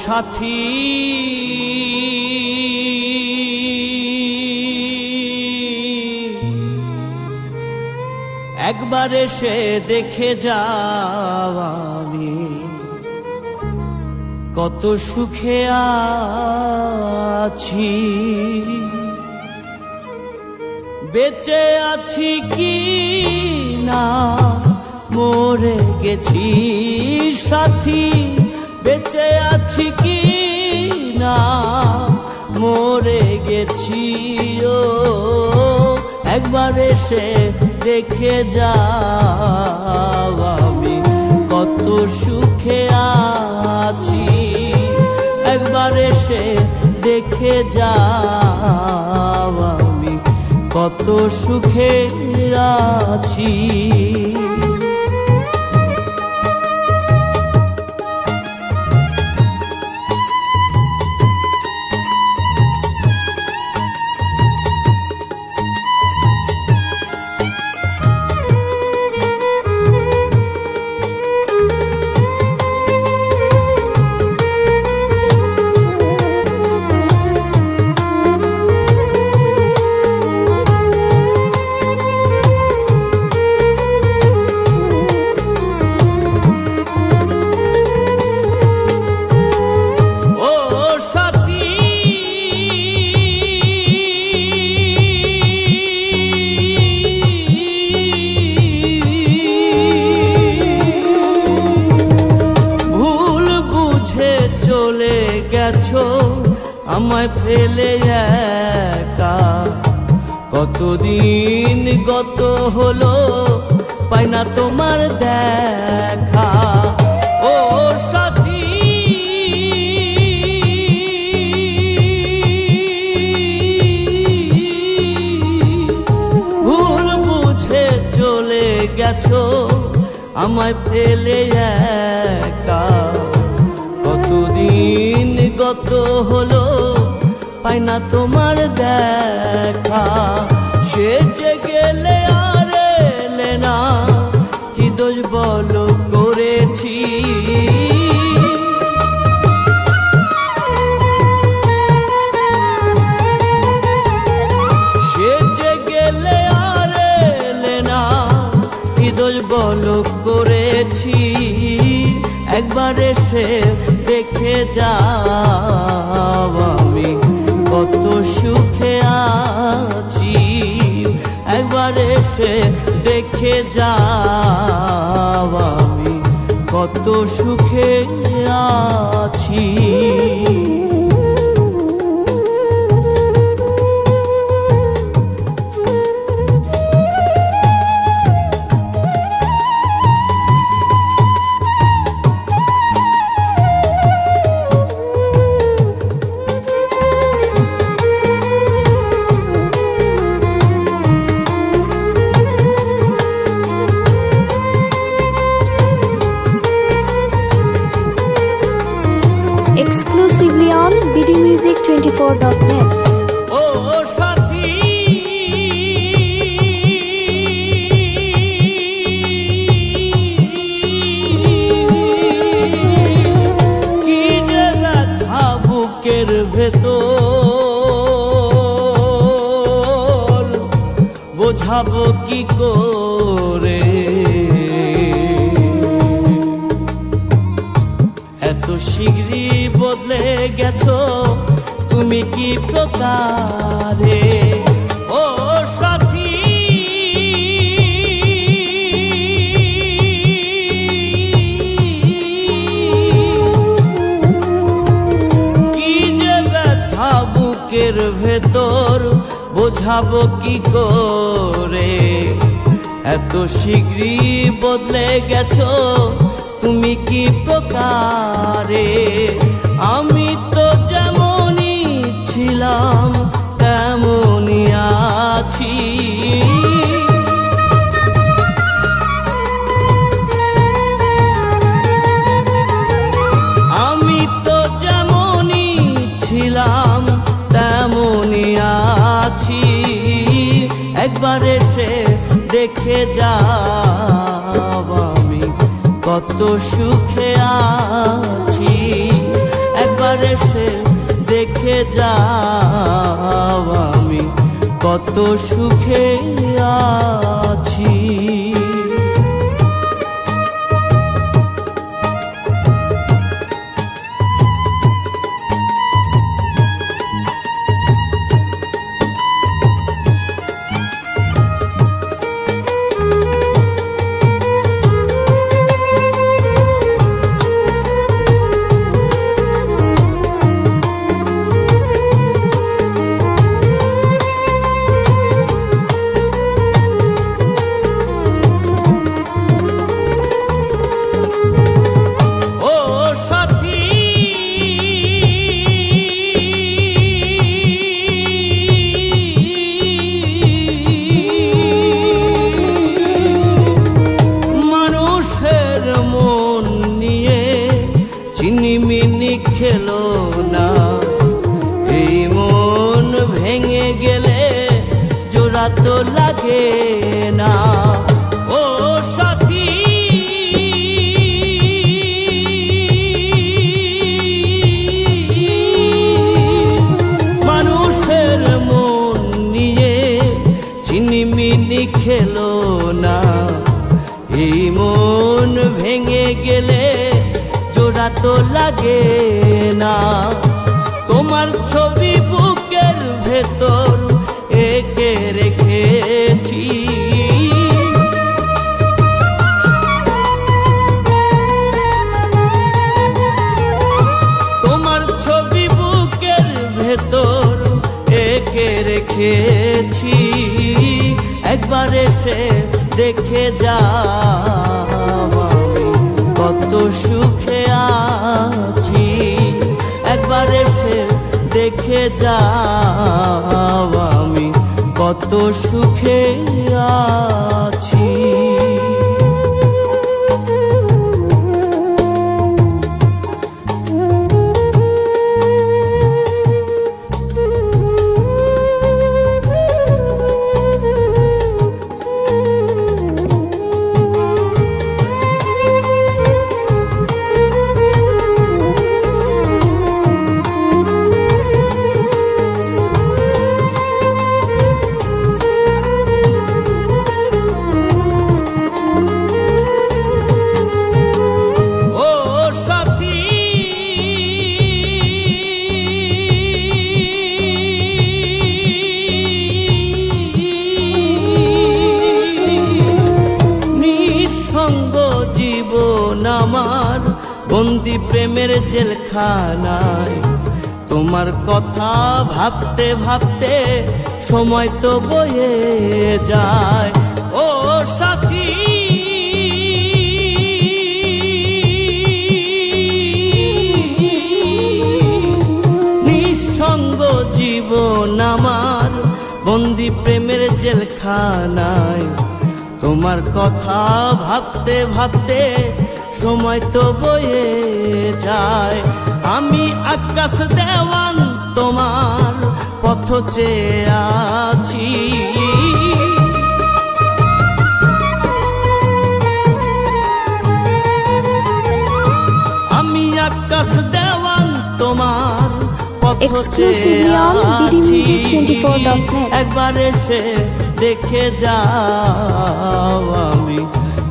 সাথী একবার এসে দেখে যাও আমি কত সুখে আছি, বেঁচে আছি কি না মরে গেছি সাথী, বেঁচে আছি কি না মরে গেছি। ও একবার এসে দেখে যাও আমি কত সুখে আছি, একবার এসে দেখে যাও আমি কত সুখে আছি। আমায় ফেলে একা কতদিন গত হলো, পাই না তোমার দেখা। ও সাথী ভুল বুঝে চলে গেছো আমায় ফেলে একা কতদিন গত হলো, পাই না তোমার দেখা। সে যে গেলে আর এলে না, কি দোষ বলো করেছি। সে যে গেলে আর এলে না, কি দোষ বলো করেছি। একবার এসে দেখে যাও আমি কত সুখে আছি, একবার এসে দেখে যাও আমি কত সুখে আছি। Exclusively on bdmusic24.net. ও সাথী কি যে ব্যথা বুকের ভেতর, বোঝাবো কি করে। এত শীঘ্রই বদলে গেছো তুমি কি প্রকারে। ও সাথী কি যে ব্যথা বুকের ভেতর, বোঝাবো কি করে। এত শীঘ্রই বদলে গেছো তুমি কি প্রকারে। আমি তো যেমনই ছিলাম তেমনই আছি, আমি তো যেমনই ছিলাম তেমনই আছি। একবার এসে দেখে যাও আমি কত সুখে আছি, একবার এসে দেখে যাও আমি কত সুখে আছি। চিনিমিনি খেলো না, এই মন ভেঙে গেলে জোড়া তো লাগে না। ও সাথী মানুষের মন নিয়ে চিনিমিনি খেলো না, এই মন ভেঙে গেলে জোড়া তো লাগে না। তোমার ছবি বুকের ভেতর এঁকে রেখেছি, তোমার ছবি বুকের ভেতর এঁকে রেখেছি। একবার এসে দেখে যাও আমি কত সুখে আছি। একবার এসে দেখে যাও আমি কত সুখে আছি। জীবন আমার বন্দি প্রেমের জেলখানায়, তোমার কথা ভাবতে ভাবতে সময় তো বয়ে যায়। ও সাথী নিঃসঙ্গ জীবন আমার বন্দি প্রেমের জেলখানায়, তোমার কথা ভাবতে ভাবতে সময় তো বয়ে যায়। আমি আকাশ দেওয়ান তোমার পথ চেয়ে আছি, আমি আকাশ দেওয়ান তোমার পথ চেয়ে আছি। একবার এসে দেখে যাও আমি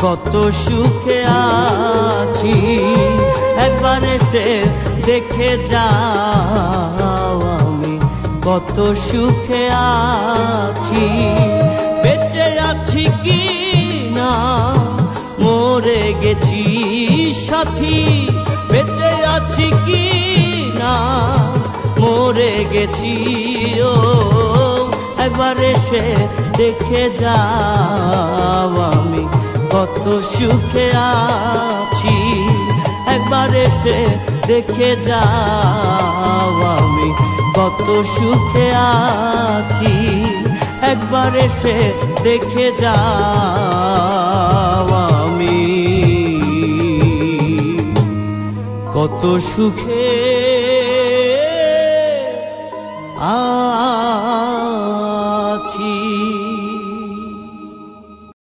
কত সুখে আছি। একবার এসে দেখে যাও আমি কত সুখে আছি। বেঁচে আছি কি না মরে গেছি সাথী, বেঁচে আছি কি না মরে গেছি। ও একবার এসে দেখে যাও আমি কত সুখে আছি। একবার এসে দেখে যাও আমি কত সুখে আছি। একবার এসে দেখে যাও আমি কত সুখে আছি।